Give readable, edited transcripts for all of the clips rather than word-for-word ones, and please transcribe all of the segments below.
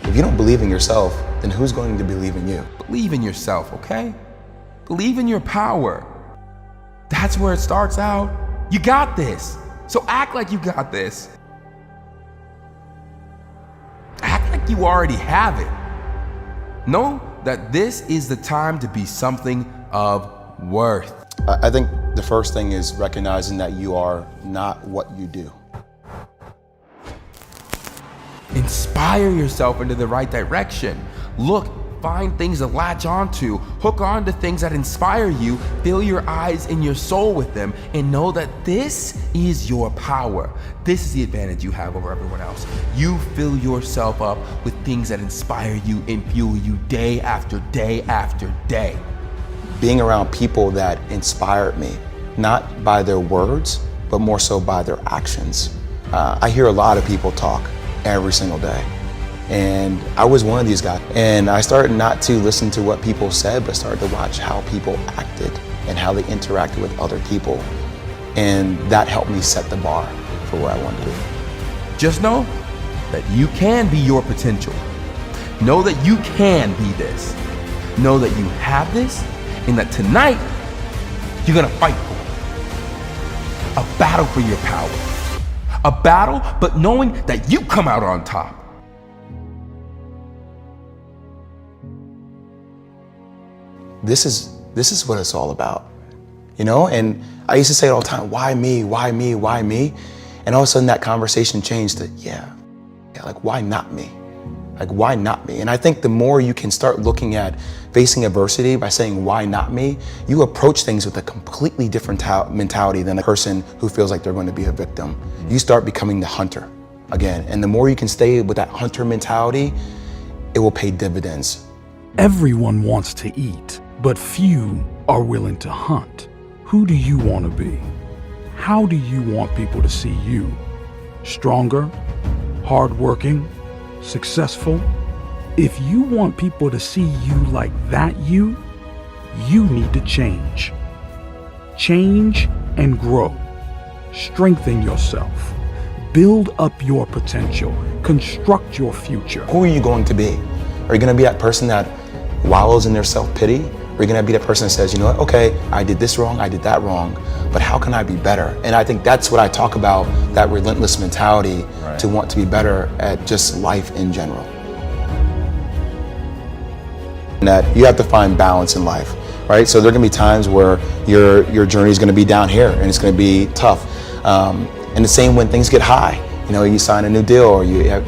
If you don't believe in yourself, then who's going to believe in you? Believe in yourself, okay? Believe in your power. That's where it starts out. You got this. So act like you got this. Act like you already have it. Know that this is the time to be something of worth. I think the first thing is recognizing that you are not what you do. Inspire yourself into the right direction. Look, find things to latch onto. Hook on to things that inspire you. Fill your eyes and your soul with them, and know that this is your power. This is the advantage you have over everyone else. You fill yourself up with things that inspire you and fuel you day after day after day. Being around people that inspired me, not by their words, but more so by their actions. I hear a lot of people talk every single day. And I was one of these guys. And I started not to listen to what people said, but started to watch how people acted and how they interacted with other people. And that helped me set the bar for where I wanted to be. Just know that you can be your potential. Know that you can be this. Know that you have this, and that tonight, you're gonna fight for it. A battle for your power. A battle, but knowing that you come out on top. This is what it's all about, you know? And I used to say it all the time, why me, why me, why me? And all of a sudden that conversation changed to, yeah, like why not me? Like why not me? And I think the more you can start looking at facing adversity by saying, why not me? You approach things with a completely different mentality than a person who feels like they're going to be a victim. You start becoming the hunter again. And the more you can stay with that hunter mentality, it will pay dividends. Everyone wants to eat, but few are willing to hunt. Who do you want to be? How do you want people to see you? Stronger, hardworking, successful? If you want people to see you like that you need to change. Change and grow. Strengthen yourself. Build up your potential. Construct your future. Who are you going to be? Are you going to be that person that wallows in their self-pity? Or are you going to be that person that says, you know what, okay, I did this wrong, I did that wrong, but how can I be better? And I think that's what I talk about, that relentless mentality to want to be better at just life in general. And that you have to find balance in life, right? So there are going to be times where your journey is going to be down here and it's going to be tough. And the same when things get high. You know, you sign a new deal, or you have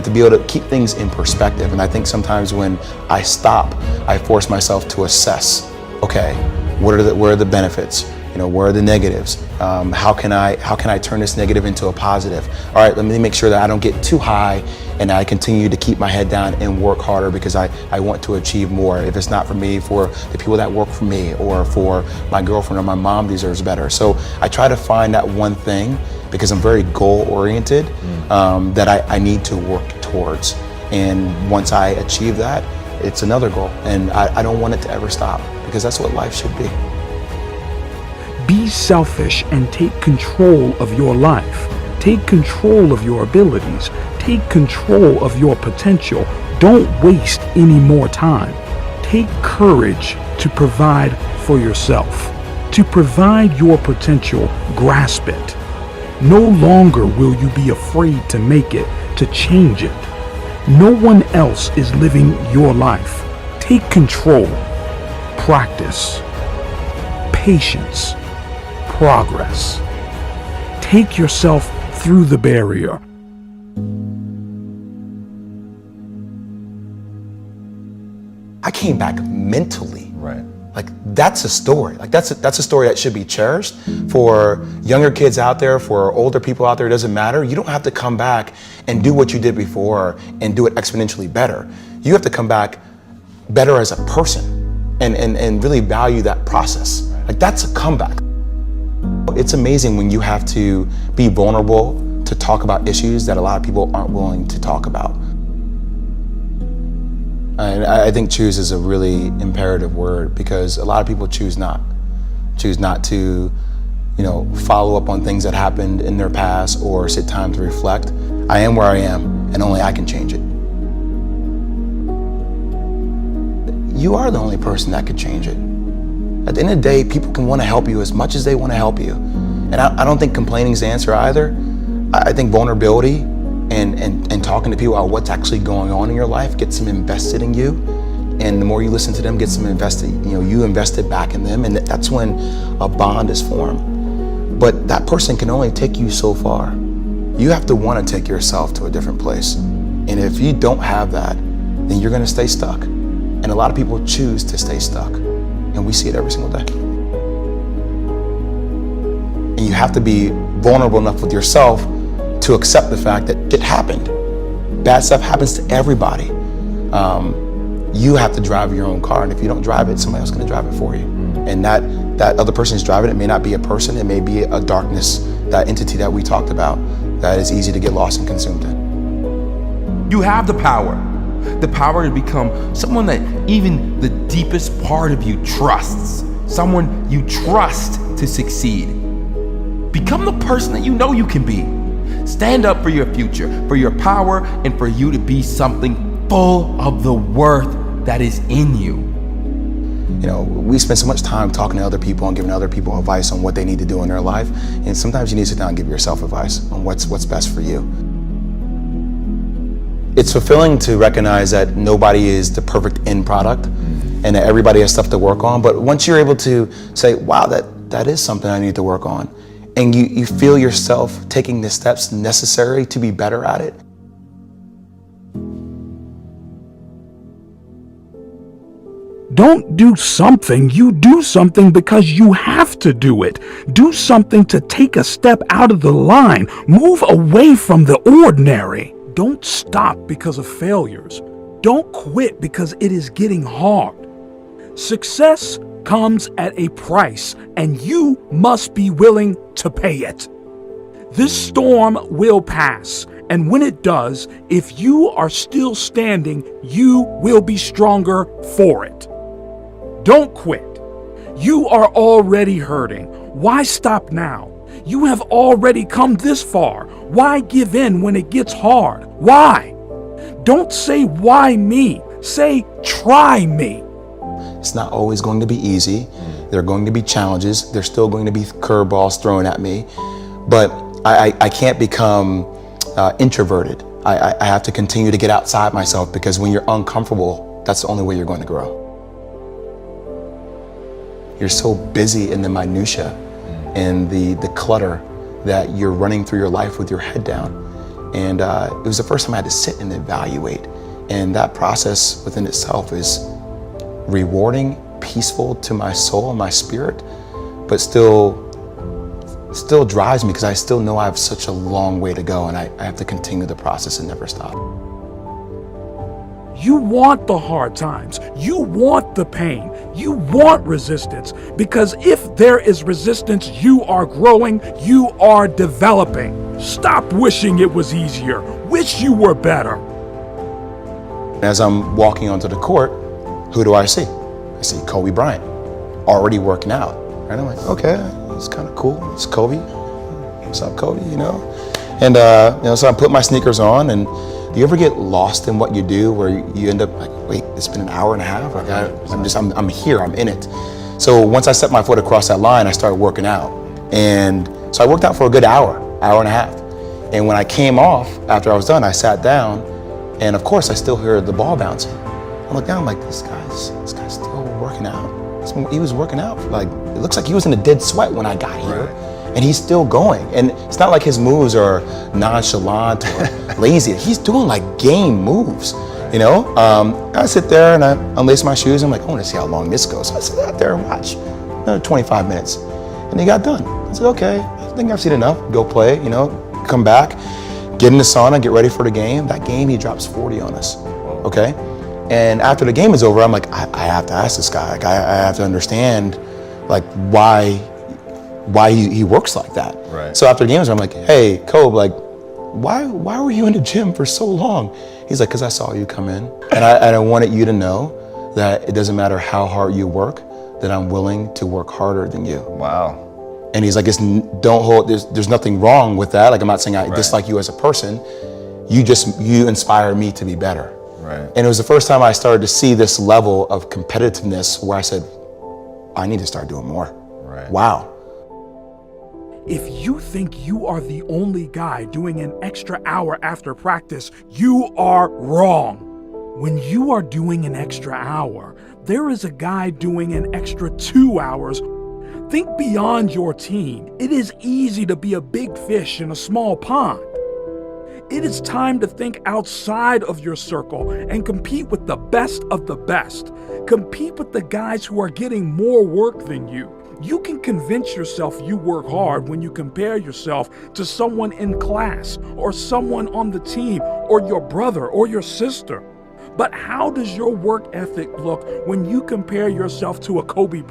to be able to keep things in perspective. And I think sometimes when I stop, I force myself to assess, okay, what are the benefits? You know, where are the negatives? How can I turn this negative into a positive? All right, let me make sure that I don't get too high and I continue to keep my head down and work harder because I want to achieve more. If it's not for me, for the people that work for me, or for my girlfriend or my mom deserves better. So I try to find that one thing, because I'm very goal-oriented, that I need to work towards. And once I achieve that, it's another goal. And I don't want it to ever stop, because that's what life should be. Be selfish and take control of your life. Take control of your abilities. Take control of your potential. Don't waste any more time. Take courage to provide for yourself. To provide your potential, grasp it. No longer will you be afraid to make it, to change it. No one else is living your life. Take control. Practice. Patience. Progress. Take yourself through the barrier. I came back mentally. Right. Like that's a story. Like that's a story that should be cherished for younger kids out there, for older people out there. It doesn't matter. You don't have to come back and do what you did before and do it exponentially better. You have to come back better as a person and really value that process. Like that's a comeback. It's amazing when you have to be vulnerable to talk about issues that a lot of people aren't willing to talk about. And I think choose is a really imperative word, because a lot of people choose not to, follow up on things that happened in their past or sit time to reflect. I am where I am, and only I can change it. you are the only person that could change it. At the end of the day, people can want to help you as much as they want to help you. And I don't think complaining is the answer either. I think vulnerability and talking to people about what's actually going on in your life gets them invested in you. And the more you listen to them, gets them invested, you invested back in them. And that's when a bond is formed. But that person can only take you so far. You have to want to take yourself to a different place. And if you don't have that, then you're going to stay stuck. And a lot of people choose to stay stuck. And we see it every single day. And you have to be vulnerable enough with yourself to accept the fact that it happened. Bad stuff happens to everybody. You have to drive your own car. And if you don't drive it, somebody else is going to drive it for you. And that other person is driving it. It may not be a person. It may be a darkness, that entity that we talked about, that is easy to get lost and consumed in. You have the power to become someone that even the deepest part of you trusts, someone you trust to succeed. Become the person that you know you can be. Stand up for your future, for your power, and for you to be something full of the worth that is in you. We spend so much time talking to other people and giving other people advice on what they need to do in their life. And sometimes you need to sit down and give yourself advice on what's best for you. It's fulfilling to recognize that nobody is the perfect end product and that everybody has stuff to work on. But once you're able to say, wow, that is something I need to work on, and you feel yourself taking the steps necessary to be better at it. Don't do something, you do something because you have to do it. Do something to take a step out of the line. Move away from the ordinary. Don't stop because of failures. Don't quit because it is getting hard. Success comes at a price, and you must be willing to pay it. This storm will pass, and when it does, if you are still standing, you will be stronger for it. Don't quit. You are already hurting. Why stop now? You have already come this far. Why give in when it gets hard? Why? Don't say, why me? Say, try me. It's not always going to be easy. There are going to be challenges. There's still going to be curveballs thrown at me. But I can't become introverted. I have to continue to get outside myself, because when you're uncomfortable, that's the only way you're going to grow. You're so busy in the minutia and the clutter that you're running through your life with your head down. And it was the first time I had to sit and evaluate. And that process within itself is rewarding, peaceful to my soul and my spirit, but still drives me, because I still know I have such a long way to go, and I have to continue the process and never stop. You want the hard times. You want the pain. You want resistance, because if there is resistance, you are growing, you are developing. Stop wishing it was easier. Wish you were better. As I'm walking onto the court, who do I see? I see Kobe Bryant, already working out. And I'm like, okay, it's kind of cool. It's Kobe. What's up, Kobe? And so I put my sneakers on, and do you ever get lost in what you do, where you end up like, wait, it's been an hour and a half? Like I'm here, I'm in it. So once I set my foot across that line, I started working out. And so I worked out for a good hour and a half. And when I came off, after I was done, I sat down, and of course I still hear the ball bouncing. I look down, I'm like, this guy's still working out. He was working out, like, it looks like he was in a dead sweat when I got here. Right. And he's still going. And it's not like his moves are nonchalant or lazy. He's doing like game moves, I sit there and I unlace my shoes. I'm like, I want to see how long this goes. So I sit out there and watch another 25 minutes. And he got done. I said, okay, I think I've seen enough. Go play, come back, get in the sauna, get ready for the game. That game, he drops 40 on us, okay? And after the game is over, I'm like, I have to ask this guy. Like, I have to understand, like, why he works like that. Right. So after the game was over, I'm like, hey, Kobe, like, why were you in the gym for so long? He's like, because I saw you come in, and I wanted you to know that it doesn't matter how hard you work, that I'm willing to work harder than you. Wow. And he's like, there's nothing wrong with that. Like, I'm not saying I dislike you as a person. You inspire me to be better. Right. And it was the first time I started to see this level of competitiveness where I said, I need to start doing more. Right. Wow. If you think you are the only guy doing an extra hour after practice, you are wrong. When you are doing an extra hour, there is a guy doing an extra 2 hours. Think beyond your team. It is easy to be a big fish in a small pond. It is time to think outside of your circle and compete with the best of the best. Compete with the guys who are getting more work than you. You can convince yourself you work hard when you compare yourself to someone in class or someone on the team or your brother or your sister. But how does your work ethic look when you compare yourself to a Kobe